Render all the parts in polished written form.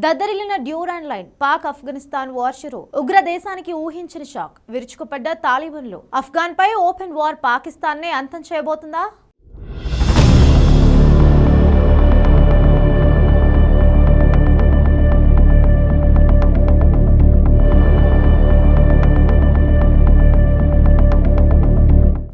దద్దరిల్లిన Durand line, Pak Afghanistan war షురూ. ఉగ్ర దేశానికి ఊహించని షాక్. విరుచుకుపడ్డ తాలిబాన్లు. ఆఫ్ఘాన్ పై ఓపెన్ వార్ పాకిస్తాన్ నే అంతం చేయబోతుందా?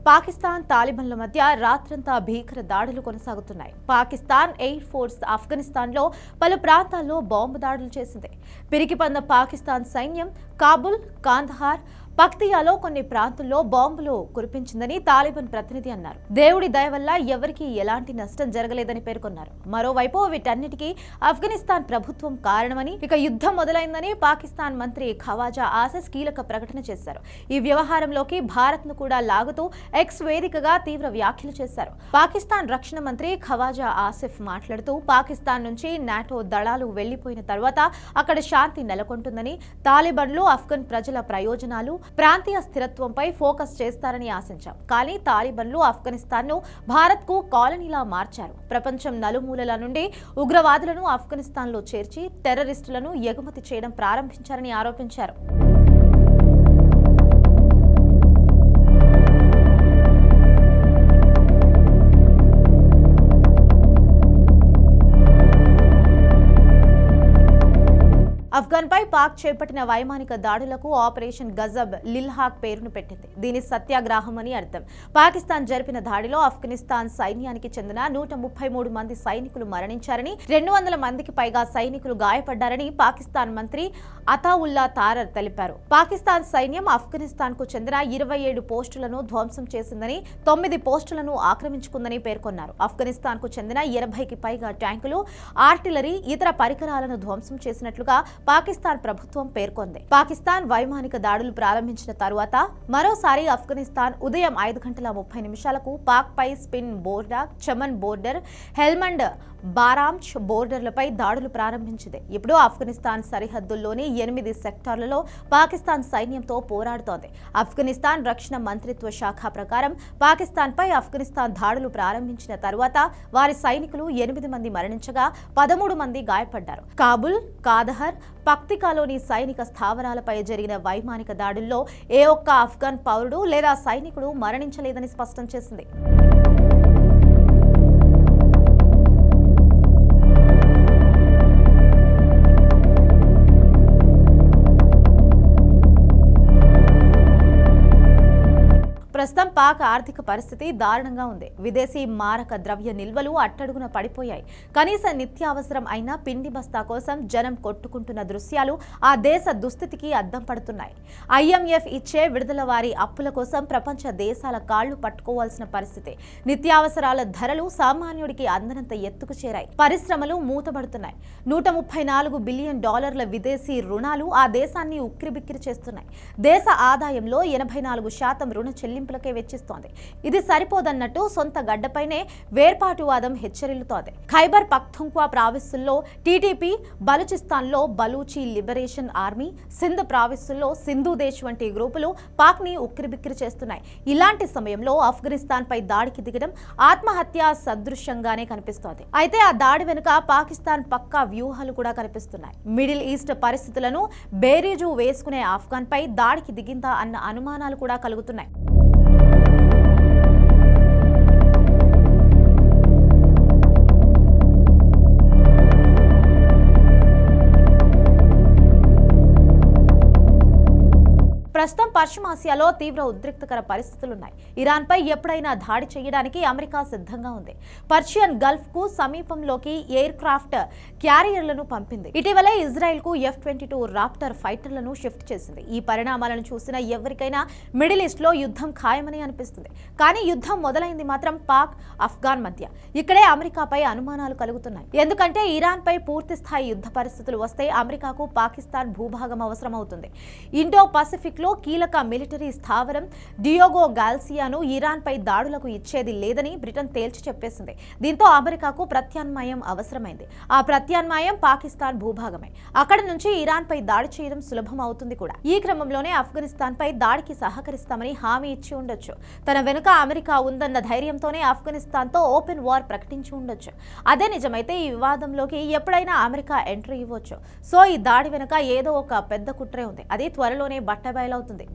పాకిస్తాన్ తాలిబాన్ల మధ్య రాత్రంతా భీకర దాడులు కొనసాగుతున్నాయి. పాకిస్తాన్ ఎయిర్ ఫోర్స్ ఆఫ్ఘనిస్తాన్లో పలు ప్రాంతాల్లో బాంబు దాడులు చేసింది. పిరికిపంద పాకిస్తాన్ సైన్యం కాబుల్, కాందహార్, పక్తియాలో కొన్ని ప్రాంతాల్లో బాంబులు కురిపించిందని తాలిబాన్ ప్రతినిధి అన్నారు. దేవుడి దయ వల్ల ఎవరికీ ఎలాంటి నష్టం జరగలేదని పేర్కొన్నారు. మరోవైపు వీటన్నిటికీ ఆఫ్ఘనిస్తాన్ ప్రభుత్వం కారణమని, ఇక యుద్ధం మొదలైందని పాకిస్తాన్ మంత్రి ఖవాజా ఆసిఫ్ కీలక ప్రకటన చేశారు. ఈ వ్యవహారంలోకి భారత్ ను కూడా లాగుతూ ఎక్స్ వేదికగా తీవ్ర వ్యాఖ్యలు చేశారు. పాకిస్తాన్ రక్షణ మంత్రి ఖవాజా ఆసిఫ్ మాట్లాడుతూ, పాకిస్తాన్ నుంచి నాటో దళాలు వెళ్లిపోయిన తర్వాత అక్కడ శాంతి నెలకొంటుందని, తాలిబాన్లు ఆఫ్ఘన్ ప్రజల ప్రయోజనాలు, ప్రాంతీయ స్థిరత్వంపై ఫోకస్ చేస్తారని ఆశించాం. కానీ తాలిబాన్లు ఆఫ్ఘనిస్తాన్ను భారత్కు కాలనీలా మార్చారు. ప్రపంచం నలుమూలల నుండి ఉగ్రవాదులను ఆఫ్ఘనిస్తాన్లో చేర్చి టెర్రరిస్టులను ఎగుమతి చేయడం ప్రారంభించారని ఆరోపించారు. ఆఫ్ఘాన్ పై పాక్ చేపట్టిన వైమానిక దాడులకు ఆపరేషన్ గజబ్ లిల్హాక్ పేరును పెట్టింది. దీని సత్యాగ్రహం అని అర్థం. పాకిస్తాన్ జరిపిన దాడిలో ఆఫ్ఘనిస్తాన్ సైన్యానికి చెందిన 133 మంది సైనికులు మరణించారని, 200 మందికి పైగా సైనికులు గాయపడ్డారని పాకిస్తాన్ మంత్రి అతావుల్లా తారర్ తెలిపారు. పాకిస్తాన్ సైన్యం ఆఫ్ఘనిస్తాన్ కు చెందిన 27 పోస్టులను ధ్వంసం చేసిందని, 9 పోస్టులను ఆక్రమించుకుందని పేర్కొన్నారు. ఆఫ్ఘనిస్తాన్ కు చెందిన 80కి పైగా ట్యాంకులు, ఆర్టిలరీ, ఇతర పరికరాలను ధ్వంసం చేసినట్లుగా పాకిస్తాన్ ప్రభుత్వం పేర్కొంది. పాకిస్తాన్ వైమానిక దాడులు ప్రారంభించిన తరువాత మరోసారి ఆఫ్ఘనిస్తాన్ ఉదయం 5:30 పాక్ పై స్పిన్ బోర్డాక్, చమన్ బోర్డర్, హెల్మండ్ బారాంచ్ బోర్డర్లపై దాడులు ప్రారంభించింది. ఇప్పుడు ఆఫ్ఘనిస్తాన్ సరిహద్దుల్లోని 8 సెక్టార్లలో పాకిస్తాన్ సైన్యంతో పోరాడుతోంది. ఆఫ్ఘనిస్తాన్ రక్షణ మంత్రిత్వ శాఖ ప్రకారం పాకిస్తాన్ పై ఆఫ్ఘనిస్తాన్ దాడులు ప్రారంభించిన తరువాత వారి సైనికులు 8 మంది మరణించగా 13 మంది గాయపడ్డారు. కాబుల్, కాదహర్, పక్తికాలోని సైనిక స్థావరాలపై జరిగిన వైమానిక దాడుల్లో ఏ ఒక్క ఆఫ్ఘన్ పౌరుడు లేదా సైనికుడు మరణించలేదని స్పష్టం చేసింది. ప్రస్తుతం పాక్ ఆర్థిక పరిస్థితి దారుణంగా ఉంది. విదేశీ మారక ద్రవ్య నిల్వలు అట్టడుగున పడిపోయాయి. కనీస నిత్యావసరం అయిన పిండి బస్తా కోసం జనం కొట్టుకుంటున్న దృశ్యాలు ఆ దేశ దుస్థితికి అద్దం పడుతున్నాయి. IMF ఇచ్చే విడుదల వారి అప్పుల కోసం ప్రపంచ దేశాల కాళ్లు పట్టుకోవాల్సిన పరిస్థితి. నిత్యావసరాల ధరలు సామాన్యుడికి అందనంత ఎత్తుకు చేరాయి. పరిశ్రమలు మూతబడుతున్నాయి. $134 బిలియన్ విదేశీ రుణాలు ఆ దేశాన్ని ఉక్కిరిబిక్కిరి చేస్తున్నాయి. దేశ ఆదాయంలో 84% రుణ చెల్లింపులకే వెచ్చిస్తోంది. ఇది సరిపోదన్నట్టు సొంత గడ్డపైనే వేర్పాటువాదం హెచ్చరిల్లుతోంది. ఖైబర్ పఖ్తుంఖ్వా ప్రావిన్సుల్లో టీటీపీ, బలూచిస్తాన్లో బలూచి లిబరేషన్ ఆర్మీ, సింధ్ ప్రావిన్సుల్లో సింధు దేశ్ వంటి గ్రూపులు పాక్ ని ఉక్కిరిబిక్కిరి చేస్తున్నాయి. ఇలాంటి సమయంలో ఆఫ్ఘనిస్తాన్ పై దాడికి దిగడం ఆత్మహత్య సదృశ్యంగానే కనిపిస్తోంది. అయితే ఆ దాడి వెనుక పాకిస్తాన్ పక్కా వ్యూహాలు కూడా కనిపిస్తున్నాయి. మిడిల్ ఈస్ట్ పరిస్థితులను బేరీజు వేసుకునే ఆఫ్ఘాన్ పై దాడికి దిగిందా అన్న అనుమానాలు కూడా కలుగుతున్నాయి. ప్రస్తుతం పశ్చిమాసియాలో తీవ్ర ఉద్రిక్తకర పరిస్థితులున్నాయి. ఇరాన్పై ఎప్పుడైనా దాడి చేయడానికి అమెరికా సిద్ధంగా ఉంది. పర్షియన్ గల్ఫ్ కు సమీపంలోకి ఎయిర్ క్రాఫ్ట్ క్యారియర్లను పంపింది. ఇటీవలే ఇజ్రాయెల్ కు F-22 రాప్టర్ ఫైటర్లను షిఫ్ట్ చేసింది. ఈ పరిణామాలను చూసిన ఎవరికైనా మిడిల్ ఈస్ట్ లో యుద్ధం ఖాయమని అనిపిస్తుంది. కానీ యుద్ధం మొదలైంది మాత్రం పాక్, ఆఫ్ఘాన్ మధ్య. ఇక్కడే అమెరికాపై అనుమానాలు కలుగుతున్నాయి. ఎందుకంటే ఇరాన్ పై పూర్తి స్థాయి యుద్ధ పరిస్థితులు వస్తే అమెరికాకు పాకిస్తాన్ భూభాగం అవసరమవుతుంది. ఇండో పసిఫిక్ లో దీంతో కీలక మిలిటరీ స్థావరం డియోగో గాల్సియాను ఇరాన్పై దాడులకు ఇచ్చేది లేదని బ్రిటన్ తేల్చి చెప్పేసింది. దీంతో అమెరికాకు ప్రత్యామ్నాయం అవసరమైంది. ఆ ప్రత్యామ్నాయం పాకిస్తాన్ భూభాగమే. అక్కడి నుంచి ఇరాన్పై దాడి చేయడం సులభం అవుతుంది కూడా. ఈ క్రమంలోనే ఆఫ్ఘనిస్తాన్పై దాడికి సహకరిస్తామని హామీ ఇచ్చి ఉండొచ్చు. తన వెనుక అమెరికా ఉందన్న ధైర్యంతోనే ఆఫ్ఘనిస్తాన్తో ఓపెన్ వార్ ప్రకటించి ఉండొచ్చు. అదే నిజమైతే ఈ వివాదంలోకి ఎప్పుడైనా అమెరికా ఎంట్రీ ఇవ్వచ్చు. సో ఈ దాడి వెనుక ఏదో ఒక పెద్ద కుట్రే ఉంది. అది త్వరలోనే బట్టబయలవుతుంది.